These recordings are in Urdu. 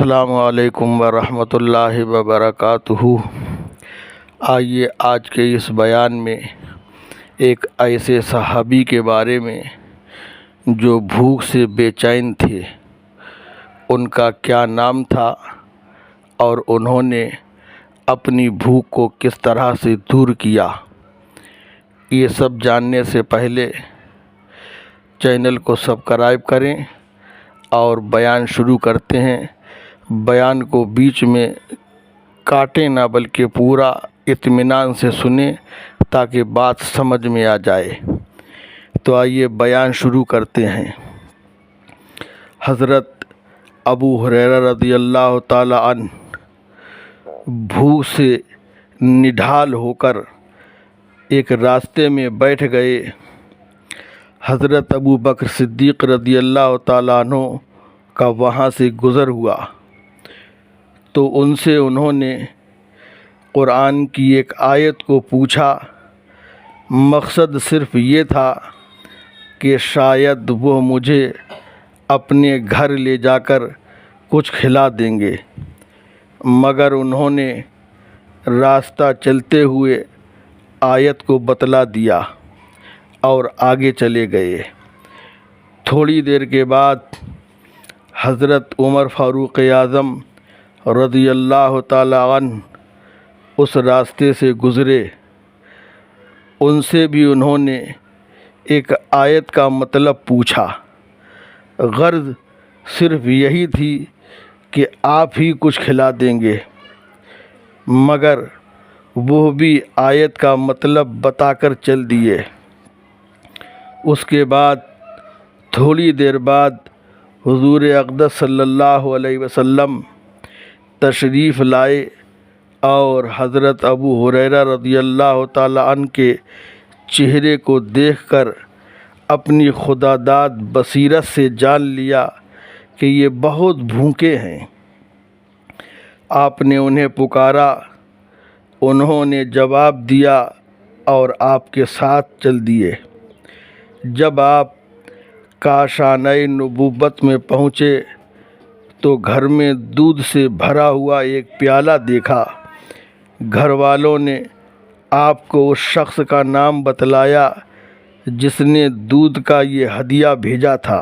السلام علیکم ورحمۃ اللہ وبرکاتہ۔ آئیے آج کے اس بیان میں ایک ایسے صحابی کے بارے میں جو بھوک سے بے چین تھے، ان کا کیا نام تھا اور انہوں نے اپنی بھوک کو کس طرح سے دور کیا۔ یہ سب جاننے سے پہلے چینل کو سبسکرائب کریں اور بیان شروع کرتے ہیں۔ بیان کو بیچ میں کاٹیں نہ بلکہ پورا اطمینان سے سنیں تاکہ بات سمجھ میں آ جائے۔ تو آئیے بیان شروع کرتے ہیں۔ حضرت ابو ہریرہ رضی اللہ تعالی عنہ بھوک سے نڈھال ہو کر ایک راستے میں بیٹھ گئے۔ حضرت ابو بکر صدیق رضی اللہ تعالیٰ عنہ کا وہاں سے گزر ہوا تو ان سے انہوں نے قرآن کی ایک آیت کو پوچھا۔ مقصد صرف یہ تھا کہ شاید وہ مجھے اپنے گھر لے جا کر کچھ کھلا دیں گے، مگر انہوں نے راستہ چلتے ہوئے آیت کو بتلا دیا اور آگے چلے گئے۔ تھوڑی دیر کے بعد حضرت عمر فاروق اعظم رضی اللہ تعالی عنہ اس راستے سے گزرے۔ ان سے بھی انہوں نے ایک آیت کا مطلب پوچھا۔ غرض صرف یہی تھی کہ آپ ہی کچھ کھلا دیں گے، مگر وہ بھی آیت کا مطلب بتا کر چل دیے۔ اس کے بعد تھوڑی دیر بعد حضور اقدس صلی اللہ علیہ وسلم تشریف لائے اور حضرت ابو ہریرہ رضی اللہ تعالی عنہ کے چہرے کو دیکھ کر اپنی خداداد بصیرت سے جان لیا کہ یہ بہت بھوکے ہیں۔ آپ نے انہیں پکارا، انہوں نے جواب دیا اور آپ کے ساتھ چل دیے۔ جب آپ کاشانہ نبوت میں پہنچے تو گھر میں دودھ سے بھرا ہوا ایک پیالہ دیکھا۔ گھر والوں نے آپ کو اس شخص کا نام بتلایا جس نے دودھ کا یہ ہدیہ بھیجا تھا۔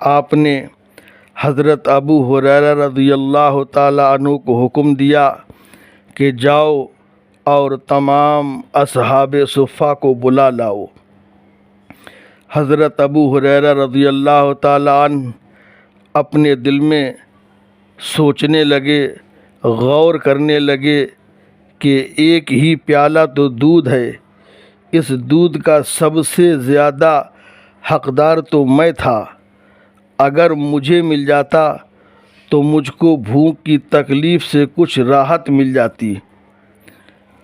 آپ نے حضرت ابو ہریرہ رضی اللہ تعالی عنہ کو حکم دیا کہ جاؤ اور تمام اصحاب صفہ کو بلا لاؤ۔ حضرت ابو ہریرہ رضی اللہ تعالی عنہ اپنے دل میں سوچنے لگے، غور کرنے لگے کہ ایک ہی پیالہ تو دودھ ہے، اس دودھ کا سب سے زیادہ حقدار تو میں تھا۔ اگر مجھے مل جاتا تو مجھ کو بھوک کی تکلیف سے کچھ راحت مل جاتی۔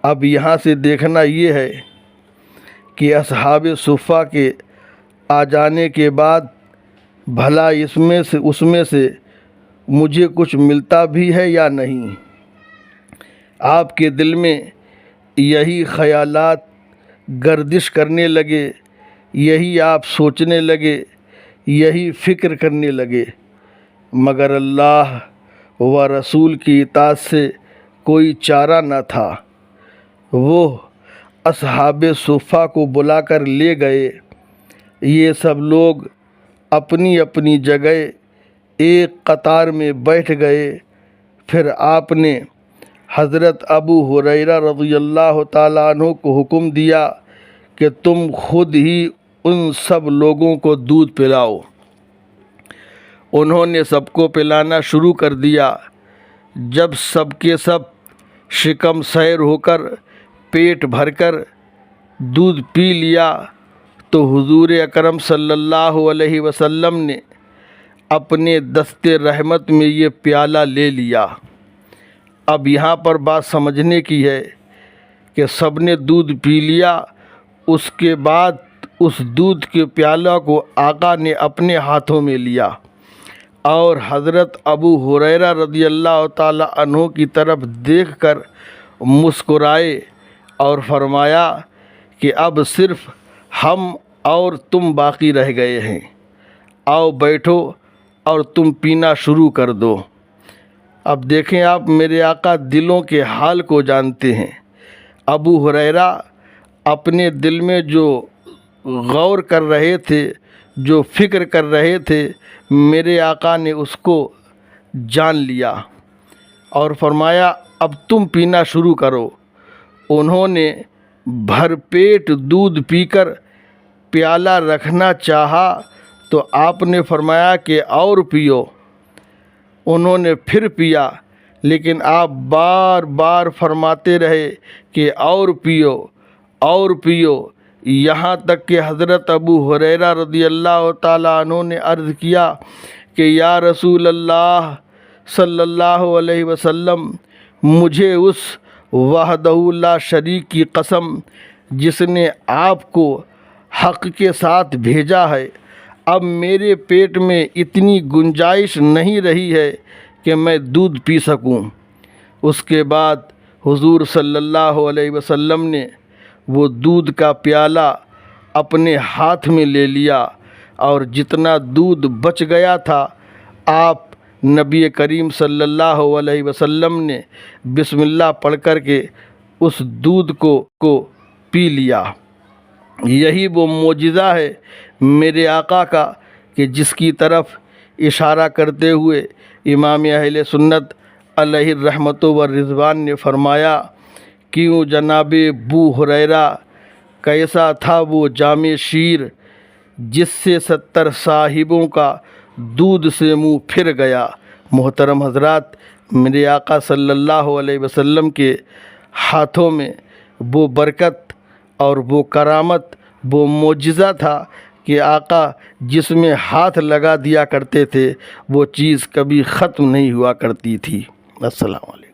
اب یہاں سے دیکھنا یہ ہے کہ اصحاب صفہ کے آ جانے کے بعد بھلا اس میں سے مجھے کچھ ملتا بھی ہے یا نہیں۔ آپ کے دل میں یہی خیالات گردش کرنے لگے، یہی آپ سوچنے لگے، یہی فکر کرنے لگے، مگر اللہ و رسول کی اطاعت سے کوئی چارہ نہ تھا۔ وہ اصحاب صفہ کو بلا کر لے گئے۔ یہ سب لوگ اپنی اپنی جگہ ایک قطار میں بیٹھ گئے۔ پھر آپ نے حضرت ابو ہریرہ رضی اللہ تعالی عنہ کو حکم دیا کہ تم خود ہی ان سب لوگوں کو دودھ پلاؤ۔ انہوں نے سب کو پلانا شروع کر دیا۔ جب سب کے سب شکم سیر ہو کر پیٹ بھر کر دودھ پی لیا تو حضور اکرم صلی اللہ علیہ وسلم نے اپنے دست رحمت میں یہ پیالہ لے لیا۔ اب یہاں پر بات سمجھنے کی ہے کہ سب نے دودھ پی لیا، اس کے بعد اس دودھ کے پیالہ کو آقا نے اپنے ہاتھوں میں لیا اور حضرت ابو ہریرہ رضی اللہ تعالی عنہ کی طرف دیکھ کر مسکرائے اور فرمایا کہ اب صرف ہم اور تم باقی رہ گئے ہیں، آؤ بیٹھو اور تم پینا شروع کر دو۔ اب دیکھیں آپ، میرے آقا دلوں کے حال کو جانتے ہیں۔ ابو ہریرہ اپنے دل میں جو غور کر رہے تھے، جو فکر کر رہے تھے، میرے آقا نے اس کو جان لیا اور فرمایا اب تم پینا شروع کرو۔ انہوں نے بھر پیٹ دودھ پی کر پیالہ رکھنا چاہا تو آپ نے فرمایا کہ اور پیو۔ انہوں نے پھر پیا، لیکن آپ بار بار فرماتے رہے کہ اور پیو اور پیو، یہاں تک کہ حضرت ابو ہریرہ رضی اللہ تعالیٰ عنہ نے عرض کیا کہ یا رسول اللہ صلی اللہ علیہ وسلم، مجھے اس وحدہ لا شریک کی قسم جس نے آپ کو حق کے ساتھ بھیجا ہے، اب میرے پیٹ میں اتنی گنجائش نہیں رہی ہے کہ میں دودھ پی سکوں۔ اس کے بعد حضور صلی اللہ علیہ وسلم نے وہ دودھ کا پیالہ اپنے ہاتھ میں لے لیا اور جتنا دودھ بچ گیا تھا آپ نبی کریم صلی اللہ علیہ وسلم نے بسم اللہ پڑھ کر کے اس دودھ کو پی لیا۔ یہی وہ معجزہ ہے میرے آقا کا کہ جس کی طرف اشارہ کرتے ہوئے امام اہل سنت علیہ الرحمت والرضوان نے فرمایا، کیوں جناب ابو ہریرہ کیسا تھا وہ جامع شیر جس سے 70 صاحبوں کا دودھ سے منہ پھر گیا۔ محترم حضرات، میرے آقا صلی اللہ علیہ وسلم کے ہاتھوں میں وہ برکت اور وہ کرامت، وہ معجزہ تھا کہ آقا جس میں ہاتھ لگا دیا کرتے تھے وہ چیز کبھی ختم نہیں ہوا کرتی تھی۔ السلام علیکم۔